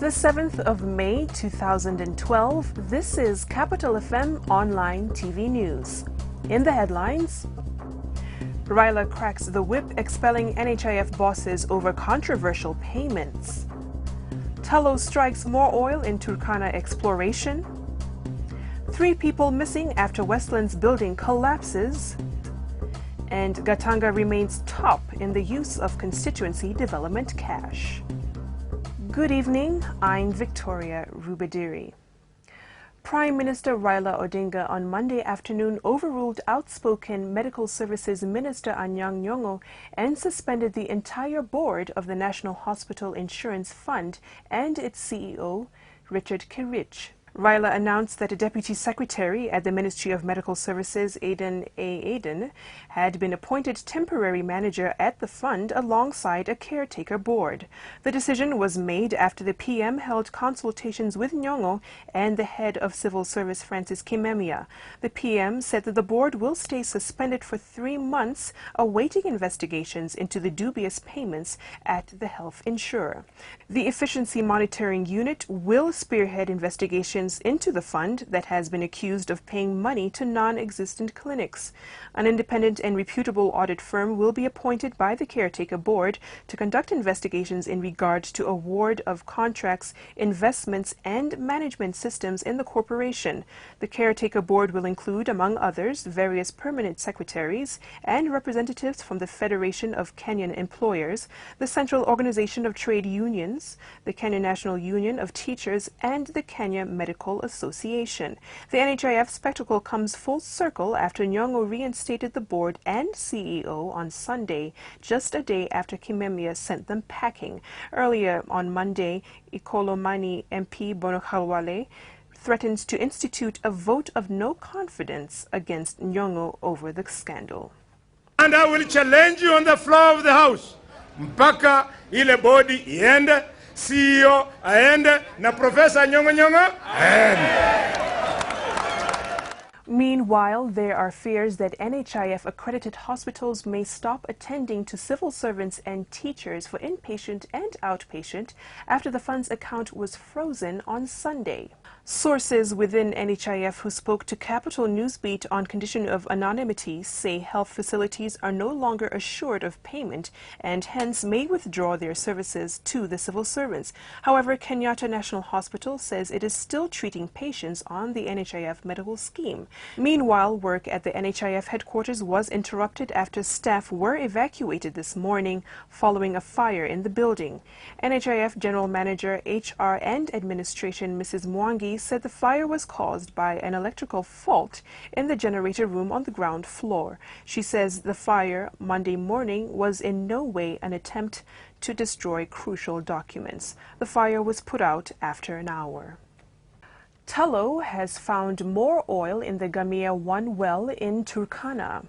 the 7th of May 2012. This is Capital FM Online TV News. In the headlines, Raila cracks the whip expelling NHIF bosses over controversial payments. Tullow strikes more oil in Turkana exploration. 3 people missing after Westlands building collapses. And Gatanga remains top in the use of constituency development cash. Good evening, I'm Victoria Rubadiri. Prime Minister Raila Odinga on Monday afternoon overruled outspoken Medical Services Minister Anyang' Nyong'o and suspended the entire board of the National Hospital Insurance Fund and its CEO, Richard Kirich. Raila announced that a deputy secretary at the Ministry of Medical Services, Aden A. Aden, had been appointed temporary manager at the fund alongside a caretaker board. The decision was made after the PM held consultations with Nyong'o and the head of civil service, Francis Kimemia. The PM said that the board will stay suspended for 3 months, awaiting investigations into the dubious payments at the health insurer. The Efficiency Monitoring Unit will spearhead investigations into the fund that has been accused of paying money to non-existent clinics. An independent and reputable audit firm will be appointed by the caretaker board to conduct investigations in regard to award of contracts, investments, and management systems in the corporation. The caretaker board will include, among others, various permanent secretaries and representatives from the Federation of Kenyan Employers, the Central Organization of Trade Unions, the Kenya National Union of Teachers, and the Kenya Medical Association. The NHIF spectacle comes full circle after Nyong'o reinstated the board and CEO on Sunday, just a day after Kimemia sent them packing. Earlier on Monday, Ikolomani MP Bono Khalwale threatened to institute a vote of no confidence against Nyong'o over the scandal. And I will challenge you on the floor of the House. Mpaka ile body iende, CEO aende, na Professor Nyong'o aende. Meanwhile, there are fears that NHIF-accredited hospitals may stop attending to civil servants and teachers for inpatient and outpatient after the fund's account was frozen on Sunday. Sources within NHIF who spoke to Capital Newsbeat on condition of anonymity say health facilities are no longer assured of payment and hence may withdraw their services to the civil servants. However, Kenyatta National Hospital says it is still treating patients on the NHIF medical scheme. Meanwhile, work at the NHIF headquarters was interrupted after staff were evacuated this morning following a fire in the building. NHIF General Manager HR and Administration Mrs. Mwangi said the fire was caused by an electrical fault in the generator room on the ground floor. She says the fire Monday morning was in no way an attempt to destroy crucial documents. The fire was put out after an hour. Tullow has found more oil in the Gamia-1 well in Turkana.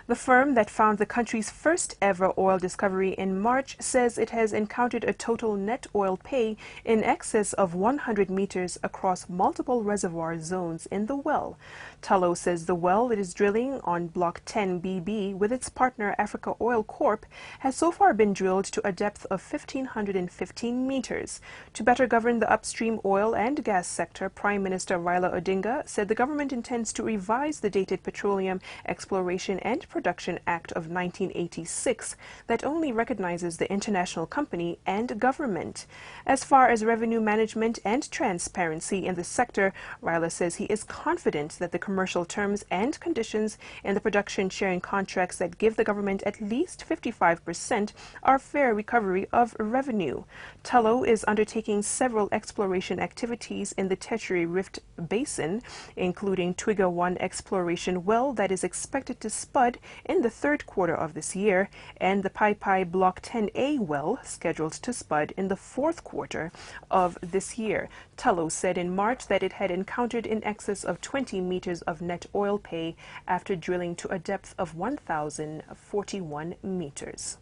The firm that found the country's first ever oil discovery in March says it has encountered a total net oil pay in excess of 100 meters across multiple reservoir zones in the well. Tullow says the well it is drilling on Block 10BB with its partner Africa Oil Corp has so far been drilled to a depth of 1,515 meters. To better govern the upstream oil and gas sector, Prime Minister Raila Odinga said the government intends to revise the dated Petroleum Exploration and Production Act of 1986 that only recognizes the international company and government. As far as revenue management and transparency in the sector, Raila says he is confident that the commercial terms and conditions in the production sharing contracts that give the government at least 55% are fair recovery of revenue. Tullow is undertaking several exploration activities in the Tertiary Rift Basin, including Twiga-1 exploration well that is expected to spud in the 3rd quarter of this year, and the Pai Pai Block 10A well scheduled to spud in the 4th quarter of this year. Tullow said in March that it had encountered in excess of 20 meters of net oil pay after drilling to a depth of 1,041 meters.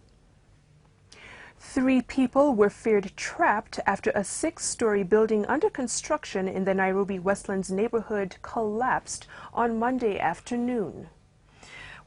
3 people were feared trapped after a 6-story building under construction in the Nairobi Westlands neighborhood collapsed on Monday afternoon.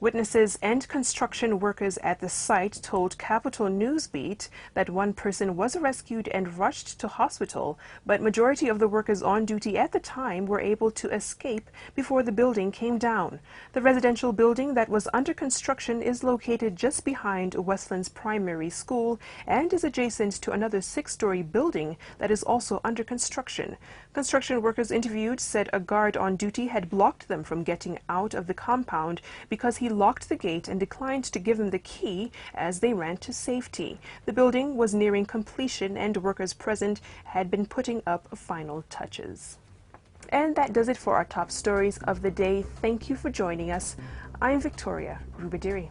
Witnesses and construction workers at the site told Capital Newsbeat that one person was rescued and rushed to hospital, but majority of the workers on duty at the time were able to escape before the building came down. The residential building that was under construction is located just behind Westlands Primary School and is adjacent to another 6-story building that is also under construction. Construction workers interviewed said a guard on duty had blocked them from getting out of the compound because he locked the gate and declined to give them the key as they ran to safety. The building was nearing completion and workers present had been putting up final touches. And that does it for our top stories of the day. Thank you for joining us. I'm Victoria Rubadiri.